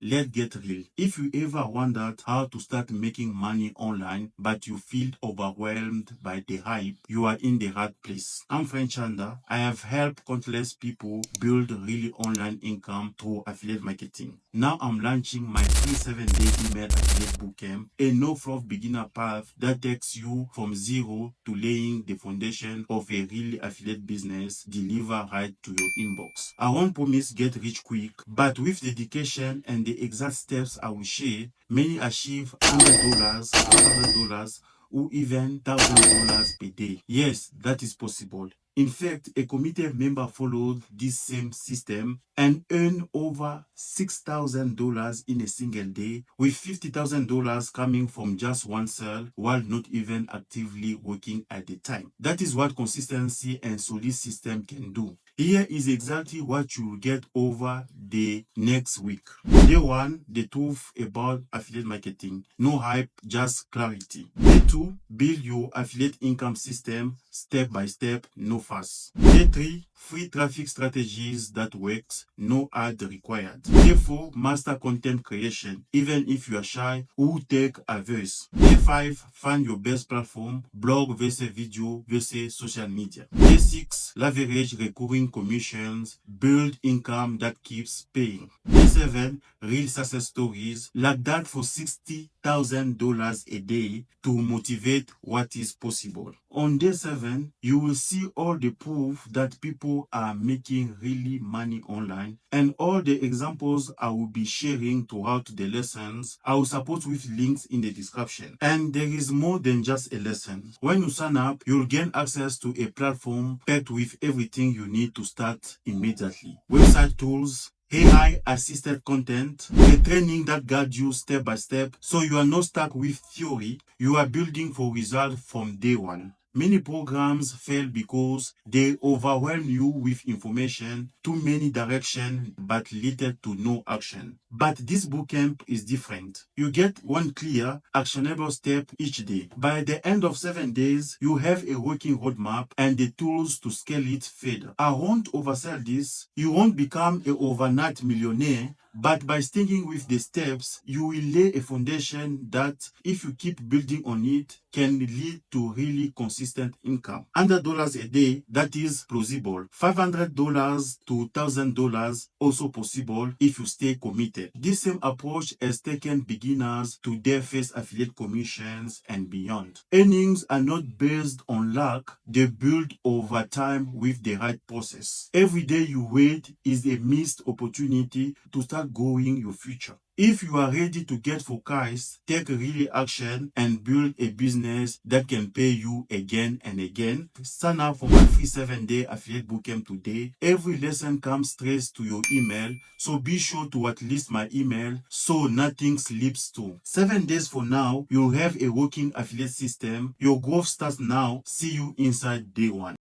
let's get real. If you ever wondered how to start making money online, but you feel overwhelmed by the hype, you are in the right place. I'm French Chanda. I have helped countless people build really online income through affiliate marketing. Now I'm launching my free 7-day email affiliate bootcamp, a no-fluff beginner path that takes you from zero to laying the foundation of a really affiliate business deliver right to your inbox. I won't promise get rich quick, but with dedication and the exact steps I will share, many achieve $100, $500, or even $1,000 per day. Yes, that is possible. In fact, a committed member followed this same system and earned over $6,000 in a single day, with $50,000 coming from just one sale while not even actively working at the time. That is what consistency and solid system can do. Here is exactly what you will get over the next week. Day 1, the truth about affiliate marketing. No hype, just clarity. Day 2, build your affiliate income system step by step, no fuss. Day 3, free traffic strategies that works, no ad required. Day 4, master content creation, even if you are shy or tech averse. Day 5, find your best platform, blog versus video versus social media. Day 6, leverage recurring commissions, build income that keeps paying. Day 7, real success stories like that for $60,000 a day to motivate what is possible. On day 7, you will see all the proof that people are making really money online and all the examples I will be sharing throughout the lessons. I will support with links in the description. And there is more than just a lesson. When you sign up, you'll gain access to a platform packed with everything you need to start immediately. Website tools, AI-assisted content, a training that guides you step by step so you are not stuck with theory. You are building for results from day 1. Many programs fail because they overwhelm you with information, too many directions, but little to no action. But this bootcamp is different. You get one clear, actionable step each day. By the end of 7 days, you have a working roadmap and the tools to scale it further. I won't oversell this. You won't become an overnight millionaire, but by sticking with the steps, you will lay a foundation that, if you keep building on it, can lead to really consistent income. $100 a day, that is plausible. $500 to $1,000, also possible if you stay committed. This same approach has taken beginners to their first affiliate commissions and beyond. Earnings are not based on luck, they build over time with the right process. Every day you wait is a missed opportunity to start growing your future. If you are ready to get focused, take really action and build a business that can pay you again and again, sign up for my free 7-day affiliate bootcamp today. Every lesson comes straight to your email, so be sure to at least my email so nothing slips through. 7 days from now, you'll have a working affiliate system. Your growth starts now. See you inside day 1.